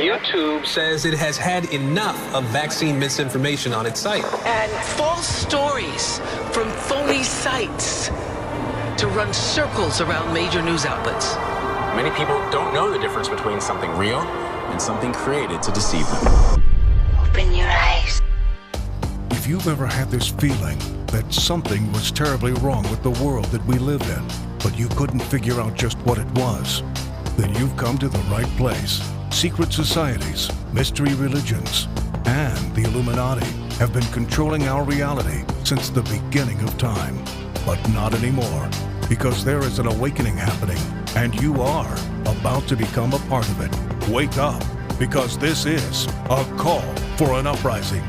YouTube says it has had enough of vaccine misinformation on its site. And false stories from phony sites to run circles around major news outlets. Many people don't know the difference between something real and something created to deceive them. Open your eyes. If you've ever had this feeling that something was terribly wrong with the world that we live in, but you couldn't figure out just what it was, then you've come to the right place. Secret societies, mystery religions, and the Illuminati have been controlling our reality since the beginning of time. But not anymore, because there is an awakening happening, and you are about to become a part of it. Wake up, because this is a call for an uprising.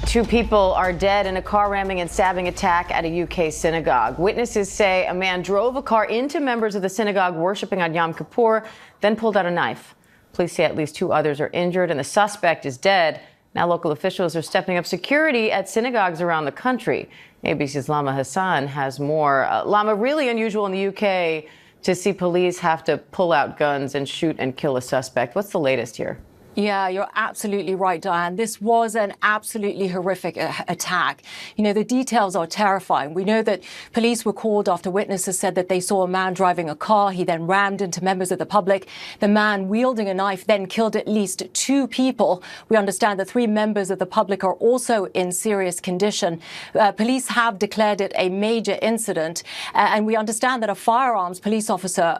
Two people are dead in a car ramming and stabbing attack at a UK synagogue. Witnesses say a man drove a car into members of the synagogue worshiping on Yom Kippur, then pulled out a knife. Police say at least two others are injured and the suspect is dead. Now local officials are stepping up security at synagogues around the country. ABC's Lama Hassan has more. Lama, really unusual in the UK to see police have to pull out guns and shoot and kill a suspect. What's the latest here? Yeah, you're absolutely right, Diane. This was an absolutely horrific attack. You know, the details are terrifying. We know that police were called after witnesses said that they saw a man driving a car. He then rammed into members of the public. The man wielding a knife then killed at least two people. We understand that three members of the public are also in serious condition. Police have declared it a major incident. And we understand that a firearms police officer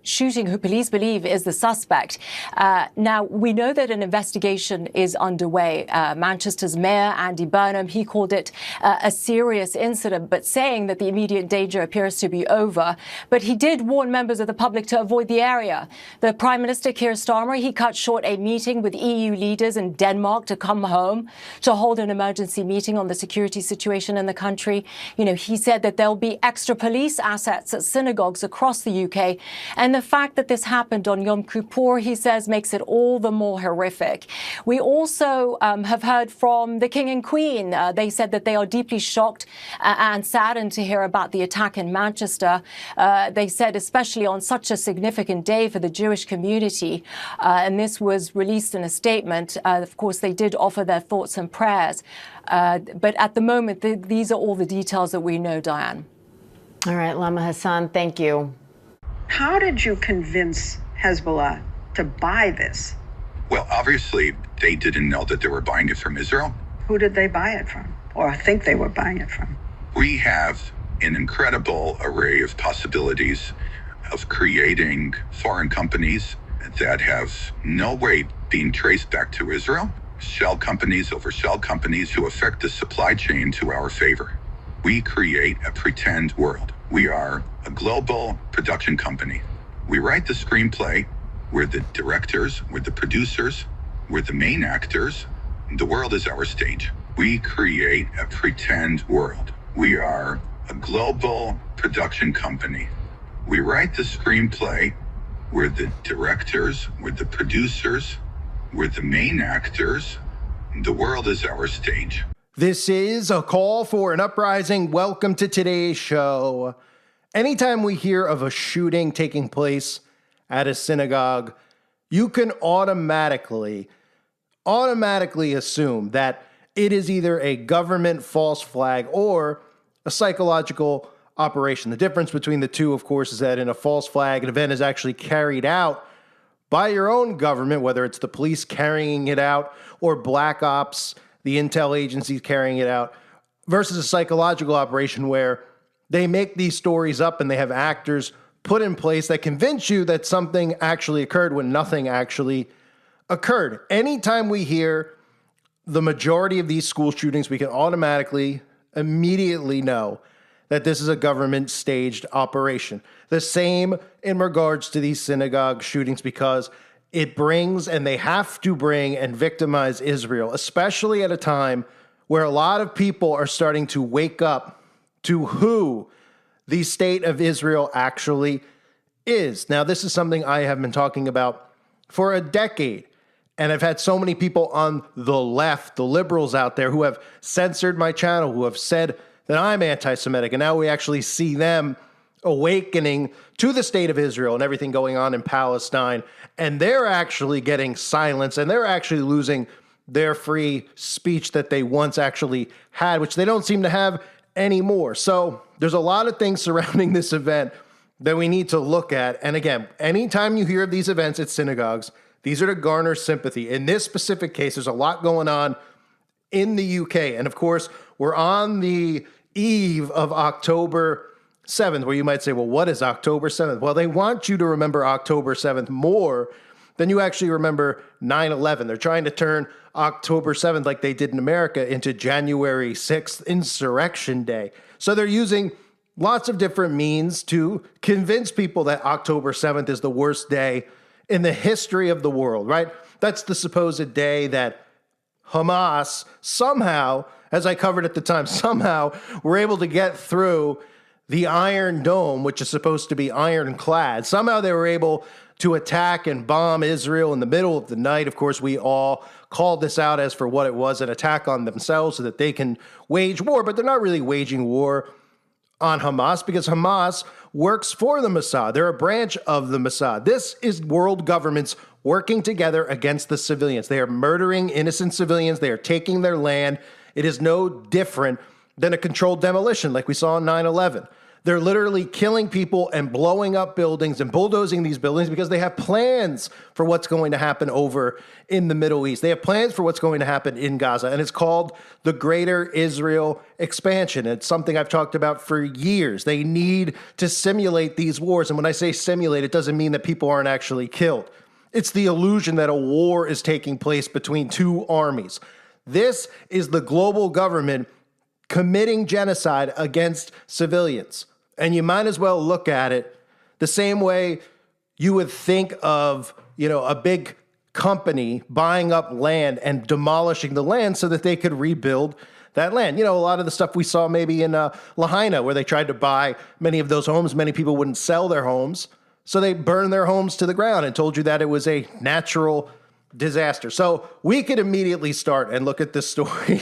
shooting who police believe is the suspect. Now, we know that an investigation is underway. Manchester's Mayor, Andy Burnham, he called it a serious incident, but saying that the immediate danger appears to be over. But he did warn members of the public to avoid the area. The Prime Minister, Keir Starmer, he cut short a meeting with EU leaders in Denmark to come home to hold an emergency meeting on the security situation in the country. You know, he said that there'll be extra police assets at synagogues across the UK. And the fact that this happened on Yom Kippur, he says, makes it all the more horrific. We also have heard from the King and Queen. They said that they are deeply shocked and saddened to hear about the attack in Manchester. They said, especially on such a significant day for the Jewish community, and this was released in a statement. Of course, they did offer their thoughts and prayers. But at the moment, these are all the details that we know, Diane. All right, Lama Hassan, thank you. How did you convince Hezbollah to buy this? Well, obviously, they didn't know that they were buying it from Israel. Who did they buy it from, or think they were buying it from? We have an incredible array of possibilities of creating foreign companies that have no way being traced back to Israel, shell companies over shell companies who affect the supply chain to our favor. We create a pretend world. We are a global production company. We write the screenplay. We're the directors, we're the producers, we're the main actors. The world is our stage. We create a pretend world. We are a global production company. We write the screenplay. We're the directors, we're the producers, we're the main actors. The world is our stage. This is a call for an uprising. Welcome to today's show. Anytime we hear of a shooting taking place at a synagogue, you can automatically assume that it is either a government false flag or a psychological operation. The difference between the two, of course, is that in a false flag, an event is actually carried out by your own government, whether it's the police carrying it out or black ops, the intel agencies carrying it out, versus a psychological operation where they make these stories up and they have actors put in place that convince you that something actually occurred when nothing actually occurred. Anytime we hear the majority of these school shootings, we can immediately know that this is a government staged operation. The same in regards to these synagogue shootings, because it brings, and they have to bring and victimize Israel, especially at a time where a lot of people are starting to wake up to who the state of Israel actually is. Now, this is something I have been talking about for a decade, and I've had so many people on the left, the liberals out there, who have censored my channel, who have said that I'm anti-Semitic. And now we actually see them awakening to the state of Israel and everything going on in Palestine. And they're actually getting silenced, and they're actually losing their free speech that they once actually had, which they don't seem to have anymore. So there's a lot of things surrounding this event that we need to look at. And again, anytime you hear of these events at synagogues, these are to garner sympathy. In this specific case, there's a lot going on in the UK. And of course, we're on the eve of October 7th, where you might say, well, what is October 7th? Well, they want you to remember October 7th more than you actually remember 9/11. They're trying to turn October 7th, like they did in America, into January 6th, Insurrection Day. So they're using lots of different means to convince people that October 7th is the worst day in the history of the world, right? That's the supposed day that Hamas somehow, as I covered at the time, somehow were able to get through the Iron Dome, which is supposed to be ironclad. Somehow they were able to attack and bomb Israel in the middle of the night. Of course, we all called this out as for what it was, an attack on themselves so that they can wage war, but they're not really waging war on Hamas because Hamas works for the Mossad. They're a branch of the Mossad. This is world governments working together against the civilians. They are murdering innocent civilians. They are taking their land. It is no different than a controlled demolition like we saw in 9/11. They're literally killing people and blowing up buildings and bulldozing these buildings because they have plans for what's going to happen over in the Middle East. They have plans for what's going to happen in Gaza, and it's called the Greater Israel Expansion. It's something I've talked about for years. They need to simulate these wars, and when I say simulate, it doesn't mean that people aren't actually killed. It's the illusion that a war is taking place between two armies. This is the global government committing genocide against civilians. And you might as well look at it the same way you would think of, a big company buying up land and demolishing the land so that they could rebuild that land. A lot of the stuff we saw maybe in Lahaina, where they tried to buy many of those homes. Many people wouldn't sell their homes, so they burned their homes to the ground and told you that it was a natural disaster. So we could immediately start and look at this story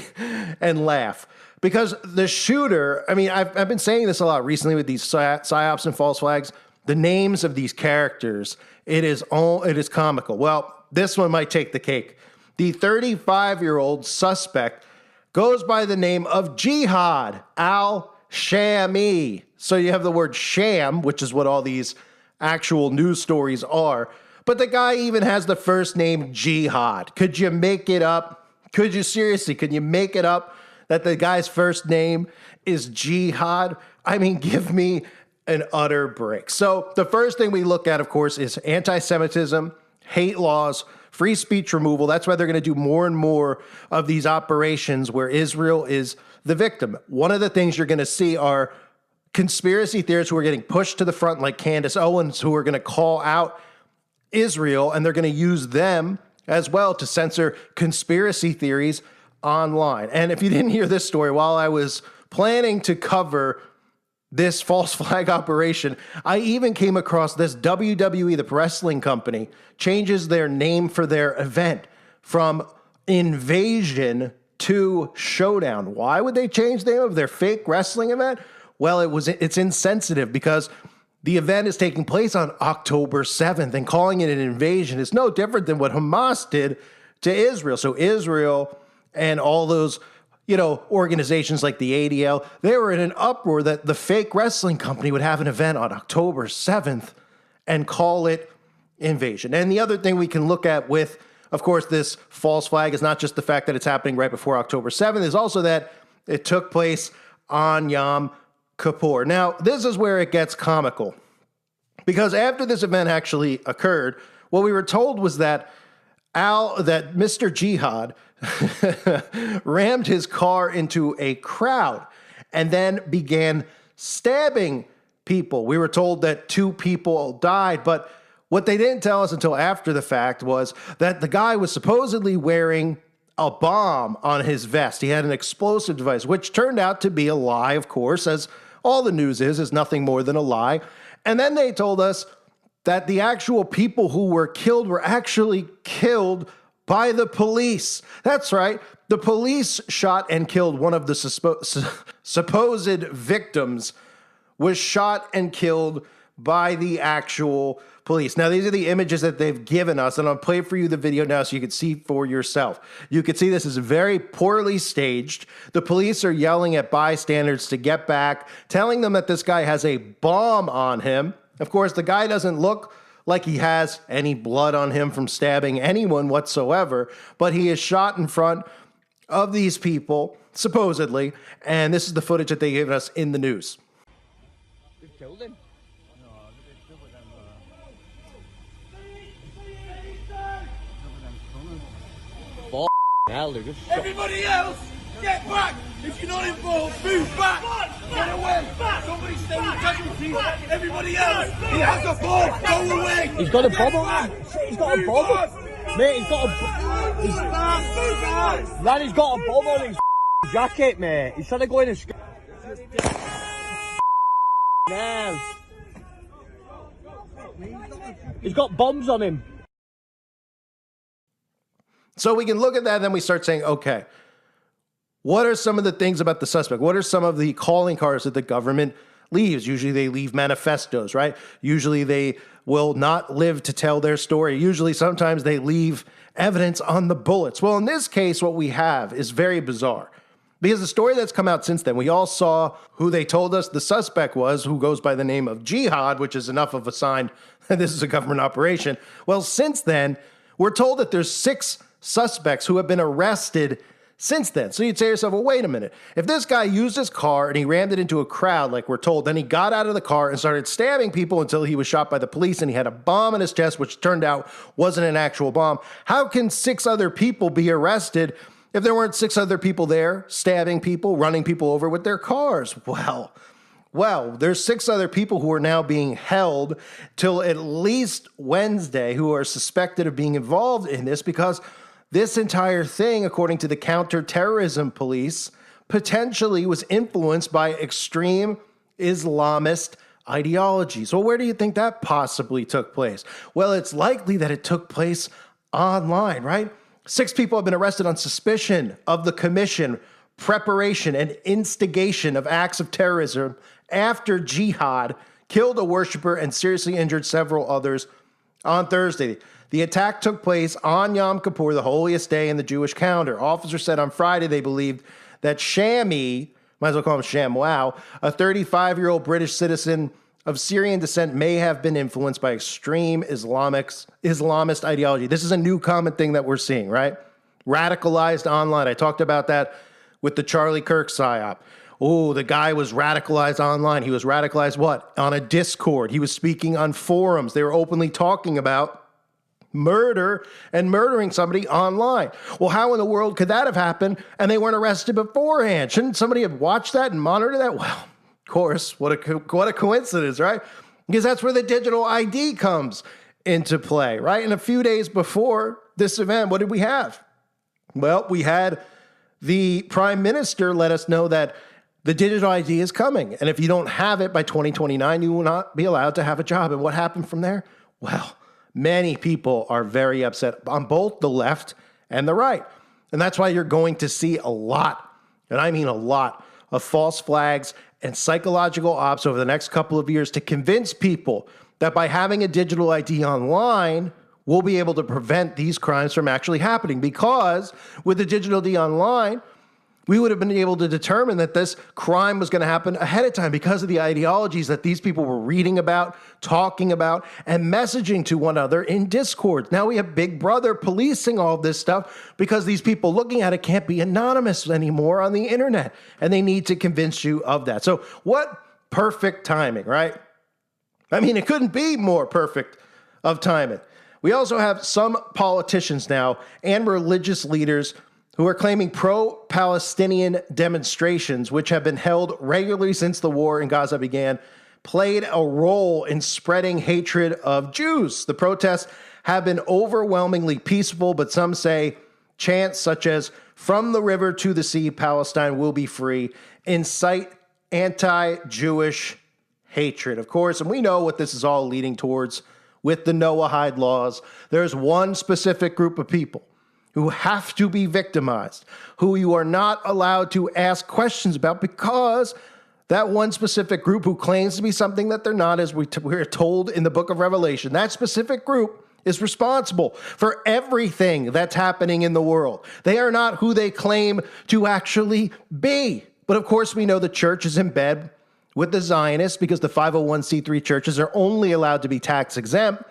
and laugh. Because the shooter, I've been saying this a lot recently with these psyops and false flags. The names of these characters, it is comical. Well, this one might take the cake. The 35-year-old suspect goes by the name of Jihad al-Shami. So you have the word sham, which is what all these actual news stories are. But the guy even has the first name Jihad. Could you make it up? Could you make it up that the guy's first name is Jihad? Give me an utter break. So the first thing we look at, of course, is anti-Semitism, hate laws, free speech removal. That's why they're going to do more and more of these operations where Israel is the victim. One of the things you're going to see are conspiracy theorists who are getting pushed to the front, like Candace Owens, who are going to call out Israel, and they're going to use them as well to censor conspiracy theories online. And if you didn't hear this story, while I was planning to cover this false flag operation, I even came across this WWE, the wrestling company, changes their name for their event from Invasion to Showdown. Why would they change the name of their fake wrestling event? Well, it's insensitive because the event is taking place on October 7th, and calling it an invasion is no different than what Hamas did to Israel. So Israel and all those, organizations like the ADL, they were in an uproar that the fake wrestling company would have an event on October 7th and call it invasion. And the other thing we can look at with, of course, this false flag is not just the fact that it's happening right before October 7th, is also that it took place on Yom Kippur. Now, this is where it gets comical, because after this event actually occurred, what we were told was that Mr. Jihad rammed his car into a crowd and then began stabbing people. We were told that 2 people died, but what they didn't tell us until after the fact was that the guy was supposedly wearing a bomb on his vest. He had an explosive device, which turned out to be a lie, of course, as all the news is nothing more than a lie. And then they told us that the actual people who were killed were actually killed by the police. That's right. The police shot and killed one of the supposed victims, was shot and killed by the actual police. Now, these are the images that they've given us, and I'll play for you the video now so you can see for yourself. You can see this is very poorly staged. The police are yelling at bystanders to get back, telling them that this guy has a bomb on him. Of course, the guy doesn't look like he has any blood on him from stabbing anyone whatsoever, but he is shot in front of these people, supposedly, and this is the footage that they gave us in the news. They've killed him. Hell, they're just everybody else, get back! If you're not involved, move back! Get away! Somebody stay with casualties! Everybody else, he has a bomb! Go away! He's got a bomb on him! He's got a bomb! Mate, he's got a lad, he's got a bomb on his jacket, mate! He's trying to go in and now! He's got bombs on him! So we can look at that and then we start saying, okay, what are some of the things about the suspect? What are some of the calling cards that the government leaves? Usually they leave manifestos, right? Usually they will not live to tell their story. Usually sometimes they leave evidence on the bullets. Well, in this case, what we have is very bizarre. Because the story that's come out since then, we all saw who they told us the suspect was, who goes by the name of Jihad, which is enough of a sign that this is a government operation. Well, since then, we're told that there's 6 suspects who have been arrested since then. So you'd say to yourself, well, wait a minute. If this guy used his car and he rammed it into a crowd, like we're told, then he got out of the car and started stabbing people until he was shot by the police and he had a bomb in his chest, which turned out wasn't an actual bomb. How can 6 other people be arrested if there weren't 6 other people there stabbing people, running people over with their cars? Well, there's 6 other people who are now being held till at least Wednesday who are suspected of being involved in this, because this entire thing, according to the counterterrorism police, potentially was influenced by extreme Islamist ideologies. Well, where do you think that possibly took place? Well, it's likely that it took place online, right? 6 people have been arrested on suspicion of the commission, preparation, and instigation of acts of terrorism after Jihad killed a worshiper and seriously injured several others on Thursday. The attack took place on Yom Kippur, the holiest day in the Jewish calendar. Officers said on Friday they believed that Shami, might as well call him ShamWow, a 35-year-old British citizen of Syrian descent, may have been influenced by extreme Islamist ideology. This is a new common thing that we're seeing, right? Radicalized online. I talked about that with the Charlie Kirk Psyop. Oh, the guy was radicalized online. He was radicalized what? On a Discord. He was speaking on forums. They were openly talking about murder and murdering somebody online. Well, how in the world could that have happened and they weren't arrested beforehand? Shouldn't somebody have watched that and monitored that? Well, of course, what a coincidence, right? Because that's where the digital ID comes into play, right? And a few days before this event, what did we have? Well, we had the prime minister let us know that the digital ID is coming. And if you don't have it by 2029, you will not be allowed to have a job. And what happened from there? Well, many people are very upset on both the left and the right. And that's why you're going to see a lot, and I mean a lot, of false flags and psychological ops over the next couple of years to convince people that by having a digital ID online, we'll be able to prevent these crimes from actually happening. Because with the digital ID online, we would have been able to determine that this crime was going to happen ahead of time because of the ideologies that these people were reading about, talking about, and messaging to one another in Discord. Now we have Big Brother policing all of this stuff because these people looking at it can't be anonymous anymore on the internet, and they need to convince you of that. So what perfect timing, right? I mean, it couldn't be more perfect of timing. We also have some politicians now and religious leaders who are claiming pro-Palestinian demonstrations, which have been held regularly since the war in Gaza began, played a role in spreading hatred of Jews. The protests have been overwhelmingly peaceful, but some say chants such as "From the river to the sea, Palestine will be free," incite anti-Jewish hatred. Of course, and we know what this is all leading towards with the Noahide laws. There's one specific group of people who have to be victimized, who you are not allowed to ask questions about because that one specific group who claims to be something that they're not, as we're told in the book of Revelation, that specific group is responsible for everything that's happening in the world. They are not who they claim to actually be. But of course, we know the church is in bed with the Zionists because the 501c3 churches are only allowed to be tax exempt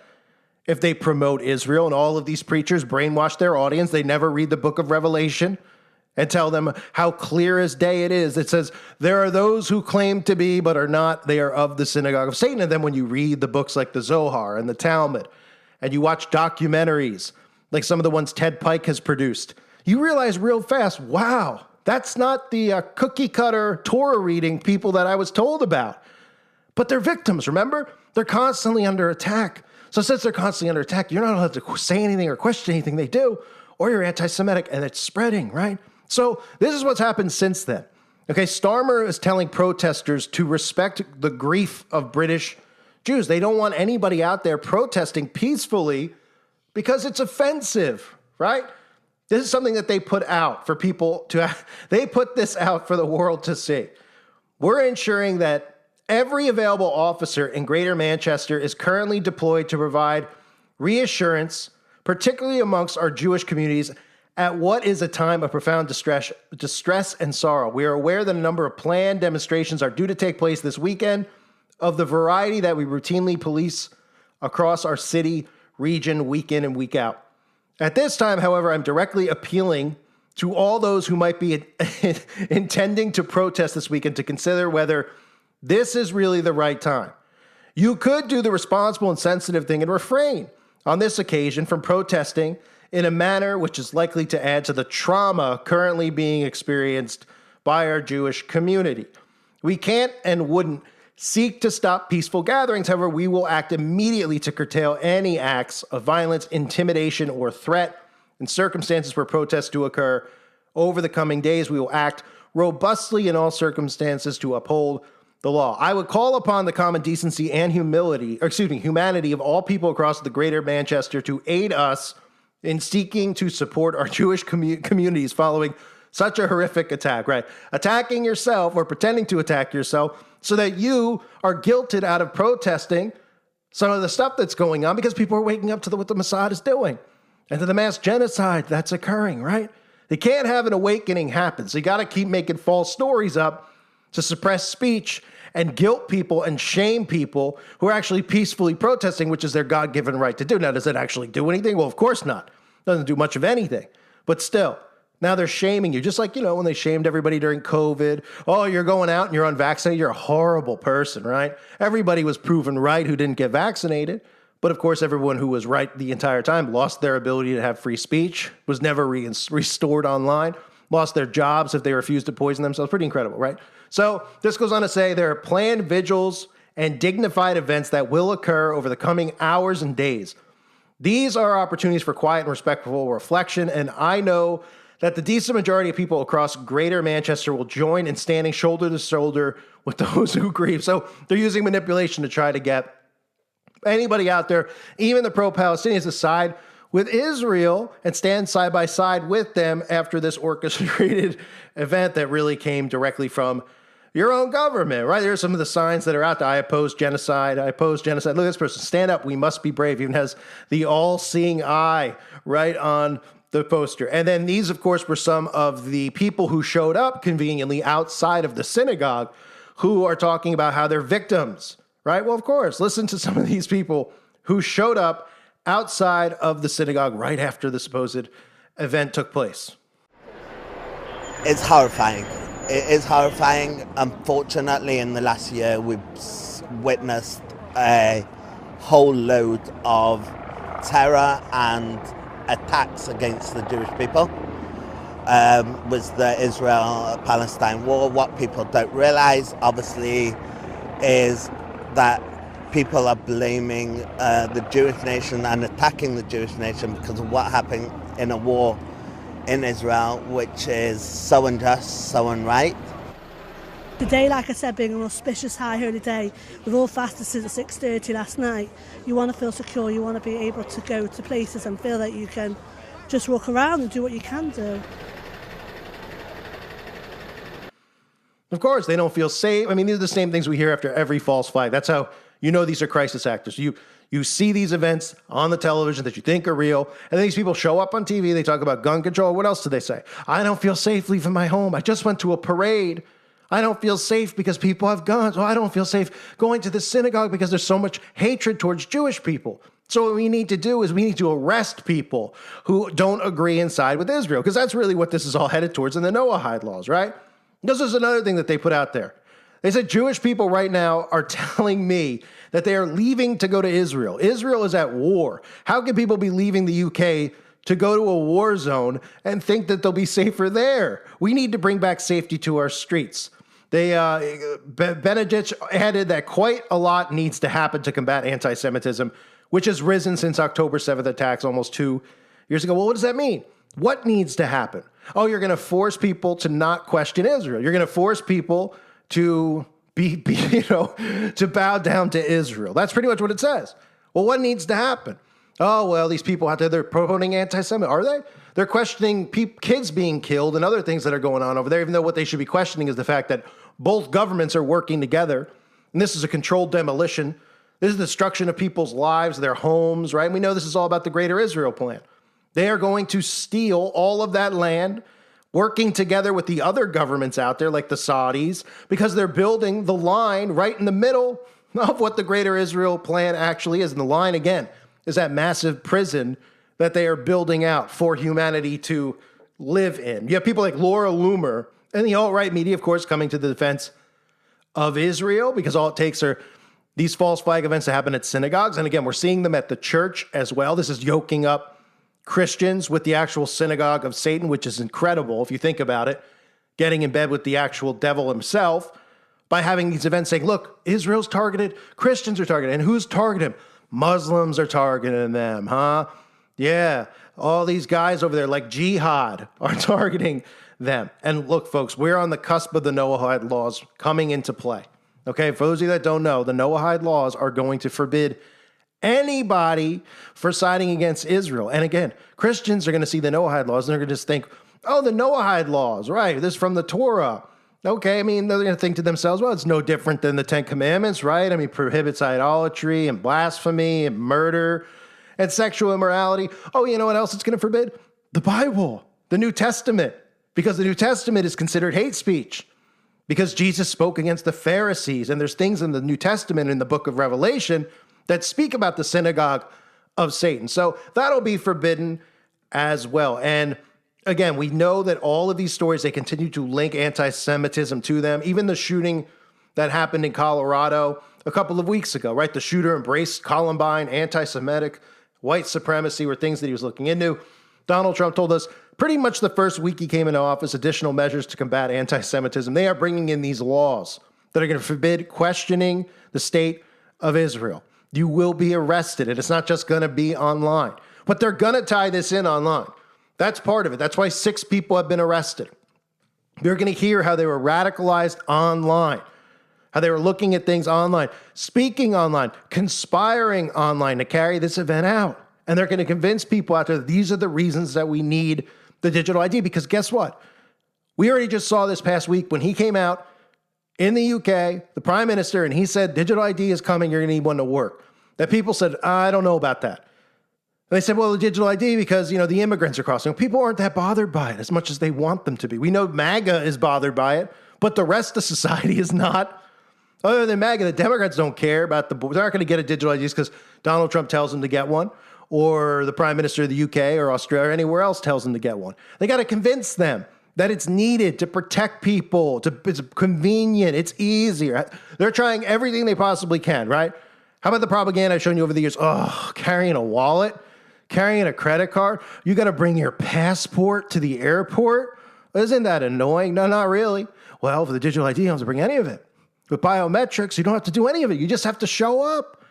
if they promote Israel, and all of these preachers brainwash their audience. They never read the book of Revelation and tell them how clear as day it is. It says, there are those who claim to be but are not. They are of the synagogue of Satan. And then when you read the books like the Zohar and the Talmud, and you watch documentaries like some of the ones Ted Pike has produced, you realize real fast, wow, that's not the cookie-cutter Torah reading people that I was told about. But they're victims, remember? They're constantly under attack. So since they're constantly under attack, you're not allowed to say anything or question anything they do, or you're anti-Semitic, and it's spreading, right? So this is what's happened since then. Okay, Starmer is telling protesters to respect the grief of British Jews. They don't want anybody out there protesting peacefully because it's offensive, right? This is something that they put out for people to, they put this out for the world to see. We're ensuring that every available officer in Greater Manchester is currently deployed to provide reassurance, particularly amongst our Jewish communities, at what is a time of profound distress and sorrow. We are aware that a number of planned demonstrations are due to take place this weekend of the variety that we routinely police across our city, region, week in and week out. At this time, however, I'm directly appealing to all those who might be intending to protest this weekend to consider whether this is really the right time. You could do the responsible and sensitive thing and refrain on this occasion from protesting in a manner which is likely to add to the trauma currently being experienced by our Jewish community. We can't and wouldn't seek to stop peaceful gatherings. However, we will act immediately to curtail any acts of violence, intimidation, or threat. In circumstances where protests do occur over the coming days, we will act robustly in all circumstances to uphold the law. I would call upon the common decency and humanity of all people across the Greater Manchester to aid us in seeking to support our Jewish communities following such a horrific attack, right? Attacking yourself or pretending to attack yourself so that you are guilted out of protesting some of the stuff that's going on because people are waking up to what the Mossad is doing and to the mass genocide that's occurring, right? They can't have an awakening happen. So you got to keep making false stories up to suppress speech and guilt people and shame people who are actually peacefully protesting, which is their God-given right to do. Now, does it actually do anything? Well, of course not. It doesn't do much of anything. But still, now they're shaming you. Just like, when they shamed everybody during COVID. Oh, you're going out and you're unvaccinated. You're a horrible person, right? Everybody was proven right who didn't get vaccinated. But of course, everyone who was right the entire time lost their ability to have free speech, was never restored online, lost their jobs if they refused to poison themselves. Pretty incredible, right? So this goes on to say there are planned vigils and dignified events that will occur over the coming hours and days. These are opportunities for quiet and respectful reflection, and I know that the decent majority of people across Greater Manchester will join in standing shoulder to shoulder with those who grieve. So they're using manipulation to try to get anybody out there, even the pro-Palestinians, to side with Israel and stand side by side with them after this orchestrated event that really came directly from your own government, right? There's some of the signs that are out there. I oppose genocide. I oppose genocide. Look at this person. Stand up. We must be brave. Even has the all-seeing eye right on the poster. And then these, of course, were some of the people who showed up conveniently outside of the synagogue who are talking about how they're victims, right? Well, of course, listen to some of these people who showed up outside of the synagogue right after the supposed event took place. It's horrifying. It is horrifying. Unfortunately, in the last year, we've witnessed a whole load of terror and attacks against the Jewish people. With the Israel-Palestine war, what people don't realize, obviously, is that people are blaming the Jewish nation and attacking the Jewish nation because of what happened in a war in Israel, which is so unjust, so unright. Today, like I said, being an auspicious high holy day, with all fastest at 6:30 last night, you want to feel secure, you want to be able to go to places and feel that you can just walk around and do what you can do. Of course, they don't feel safe. I mean, these are the same things we hear after every false flag. That's how you know these are crisis actors. You see these events on the television that you think are real, and then these people show up on TV, they talk about gun control. What else do they say? I don't feel safe leaving my home. I just went to a parade. I don't feel safe because people have guns. Oh, I don't feel safe going to the synagogue because there's so much hatred towards Jewish people. So what we need to do is we need to arrest people who don't agree and side with Israel, because that's really what this is all headed towards in the Noahide laws, right? This is another thing that they put out there. They said Jewish people right now are telling me that they are leaving to go to Israel. Israel is at war. How can people be leaving the UK to go to a war zone and think that they'll be safer there? We need to bring back safety to our streets. Benedict added that quite a lot needs to happen to combat anti-Semitism, which has risen since October 7th attacks almost 2 years ago. Well, what does that mean? What needs to happen? Oh, you're going to force people to not question Israel. You're going to force people to to bow down to Israel. That's pretty much what it says. Well, what needs to happen? Oh, well, these people out there, they're promoting anti-Semitism. Are they? They're questioning kids being killed and other things that are going on over there, even though what they should be questioning is the fact that both governments are working together. And this is a controlled demolition. This is the destruction of people's lives, their homes, right? And we know this is all about the Greater Israel Plan. They are going to steal all of that land, working together with the other governments out there, like the Saudis, because they're building the line right in the middle of what the Greater Israel Plan actually is. And the line, again, is that massive prison that they are building out for humanity to live in. You have people like Laura Loomer and the alt-right media, of course, coming to the defense of Israel, because all it takes are these false flag events to happen at synagogues. And again, we're seeing them at the church as well. This is yoking up Christians with the actual synagogue of Satan, which is incredible if you think about it, getting in bed with the actual devil himself by having these events saying, look, Israel's targeted, Christians are targeted. And who's targeting them? Muslims are targeting them, huh? Yeah, all these guys over there like Jihad are targeting them. And look, folks, we're on the cusp of the Noahide laws coming into play. Okay, for those of you that don't know, the Noahide laws are going to forbid anybody for siding against Israel. And again, Christians are going to see the Noahide laws and they're going to just think, oh, the Noahide laws, right? This is from the Torah. Okay, I mean, they're going to think to themselves, well, it's no different than the Ten Commandments, right? I mean, prohibits idolatry and blasphemy and murder and sexual immorality. Oh, you know what else it's going to forbid? The Bible, the New Testament, because the New Testament is considered hate speech. Because Jesus spoke against the Pharisees, and there's things in the New Testament in the book of Revelation that speak about the synagogue of Satan. So that'll be forbidden as well. And again, we know that all of these stories, they continue to link anti-Semitism to them. Even the shooting that happened in Colorado a couple of weeks ago, right? The shooter embraced Columbine, anti-Semitic, white supremacy were things that he was looking into. Donald Trump told us pretty much the first week he came into office, additional measures to combat anti-Semitism. They are bringing in these laws that are going to forbid questioning the state of Israel. You will be arrested, and it's not just going to be online. But they're going to tie this in online. That's part of it. That's why 6 people have been arrested. You're going to hear how they were radicalized online, how they were looking at things online, speaking online, conspiring online to carry this event out. And they're going to convince people out there that these are the reasons that we need the digital ID. Because guess what? We already just saw this past week when he came out in the UK, the prime minister, and he said, digital ID is coming, you're going to need one to work. That people said, I don't know about that. And they said, well, the digital ID, because, the immigrants are crossing. People aren't that bothered by it as much as they want them to be. We know MAGA is bothered by it, but the rest of society is not. Other than MAGA, the Democrats don't care about they're not going to get a digital ID because Donald Trump tells them to get one, or the prime minister of the UK or Australia or anywhere else tells them to get one. They got to convince them that it's needed to protect people, it's convenient, it's easier. They're trying everything they possibly can, right? How about the propaganda I've shown you over the years? Oh, carrying a wallet, carrying a credit card. You got to bring your passport to the airport. Isn't that annoying? No, not really. Well, for the digital ID, you don't have to bring any of it. With biometrics, you don't have to do any of it. You just have to show up,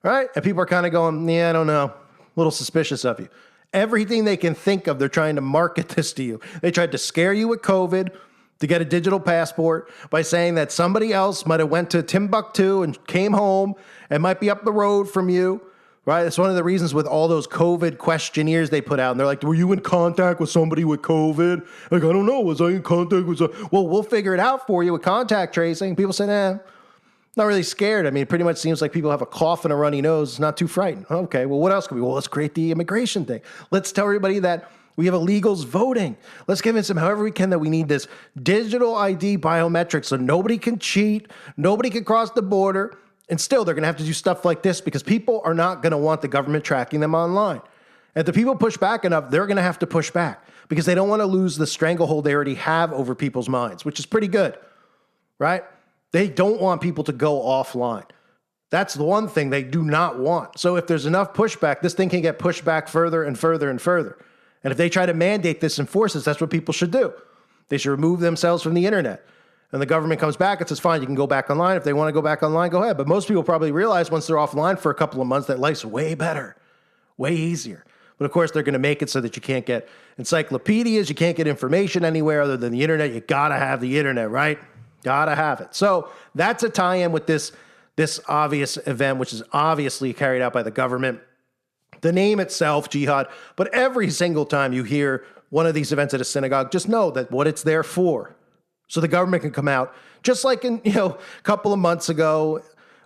right? And people are kind of going, yeah, I don't know, a little suspicious of you. Everything they can think of, they're trying to market this to you. They tried to scare you with COVID to get a digital passport by saying that somebody else might have went to Timbuktu and came home and might be up the road from you right? It's one of the reasons with all those COVID questionnaires they put out. And they're like, were you in contact with somebody with COVID? Like, I don't know. Was I in contact with Well, we'll figure it out for you with contact tracing. People say, not really scared. I mean, it pretty much seems like people have a cough and a runny nose. It's not too frightened. Okay, well, what else can we? Well, let's create the immigration thing. Let's tell everybody that we have illegals voting. Let's convince them however we can that we need this digital ID biometrics so nobody can cheat, nobody can cross the border. And still, they're going to have to do stuff like this because people are not going to want the government tracking them online. If the people push back enough, they're going to have to push back because they don't want to lose the stranglehold they already have over people's minds, which is pretty good, right? They don't want people to go offline. That's the one thing they do not want. So if there's enough pushback, this thing can get pushed back further and further and further. And if they try to mandate this and force this, that's what people should do. They should remove themselves from the internet. And the government comes back and says, fine, you can go back online. If they want to go back online, go ahead. But most people probably realize once they're offline for a couple of months that life's way better, way easier. But of course, they're going to make it so that you can't get encyclopedias, you can't get information anywhere other than the internet. You got to have the internet, right? Got to have it. So that's a tie-in with this obvious event, which is obviously carried out by the government. The name itself, Jihad, but every single time you hear one of these events at a synagogue, just know that what it's there for. So the government can come out, just like in, a couple of months ago,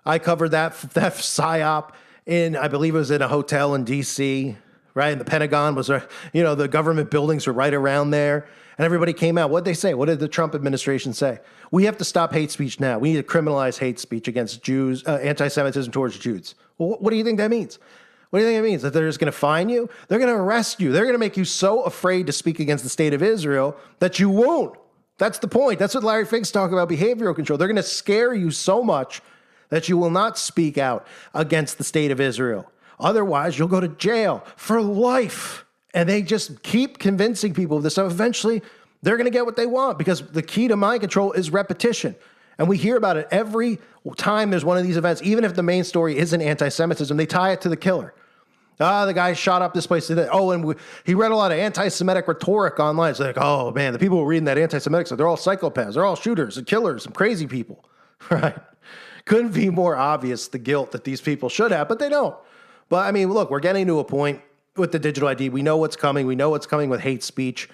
I covered that Psyop I believe it was in a hotel in D.C., right? And the Pentagon was, the government buildings were right around there. And everybody came out. What did they say? What did the Trump administration say? We have to stop hate speech now. We need to criminalize hate speech against Jews, anti-Semitism towards Jews. Well, what do you think that means? What do you think it means? That they're just going to fine you? They're going to arrest you. They're going to make you so afraid to speak against the state of Israel that you won't. That's the point. That's what Larry Fink's talking about, behavioral control. They're going to scare you so much that you will not speak out against the state of Israel. Otherwise, you'll go to jail for life. And they just keep convincing people of this stuff. Eventually, they're going to get what they want because the key to mind control is repetition. And we hear about it every time there's one of these events. Even if the main story isn't anti-Semitism, they tie it to the killer. The guy shot up this place. And he read a lot of anti-Semitic rhetoric online. It's like, oh, man, the people who are reading that anti-Semitic stuff, they're all psychopaths. They're all shooters and killers and crazy people, right? Couldn't be more obvious the guilt that these people should have, but they don't. But, I mean, look, we're getting to a point with the digital ID. We know what's coming. We know what's coming with hate speech.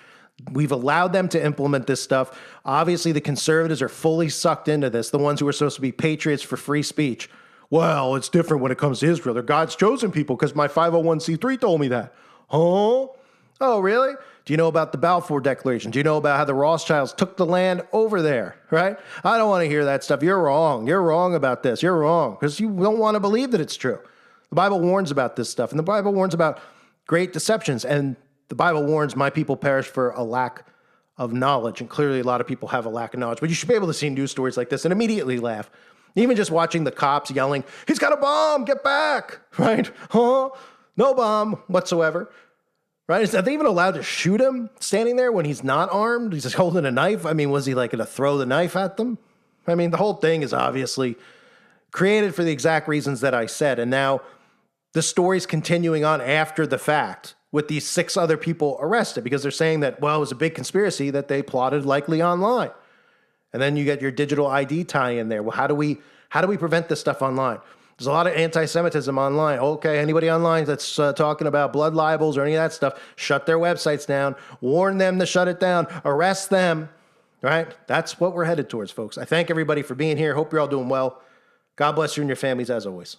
We've allowed them to implement this stuff. Obviously, the conservatives are fully sucked into this, the ones who are supposed to be patriots for free speech. Well, it's different when it comes to Israel. They're God's chosen people because my 501c3 told me that. Huh? Oh, really? Do you know about the Balfour Declaration? Do you know about how the Rothschilds took the land over there, right? I don't want to hear that stuff. You're wrong. You're wrong about this. You're wrong because you don't want to believe that it's true. The Bible warns about this stuff, and the Bible warns about great deceptions, and the Bible warns my people perish for a lack of knowledge, and clearly a lot of people have a lack of knowledge, but you should be able to see news stories like this and immediately laugh. Even just watching the cops yelling, he's got a bomb, get back, right? Huh? No bomb whatsoever, right? Are they even allowed to shoot him standing there when he's not armed? He's just holding a knife. I mean, was he like going to throw the knife at them? I mean, the whole thing is obviously created for the exact reasons that I said. And now the story's continuing on after the fact with these 6 other people arrested because they're saying that, well, it was a big conspiracy that they plotted likely online. And then you get your digital ID tie in there. Well, how do we prevent this stuff online? There's a lot of anti-Semitism online. Okay, anybody online that's talking about blood libels or any of that stuff, shut their websites down, warn them to shut it down, arrest them, right? That's what we're headed towards, folks. I thank everybody for being here. Hope you're all doing well. God bless you and your families as always.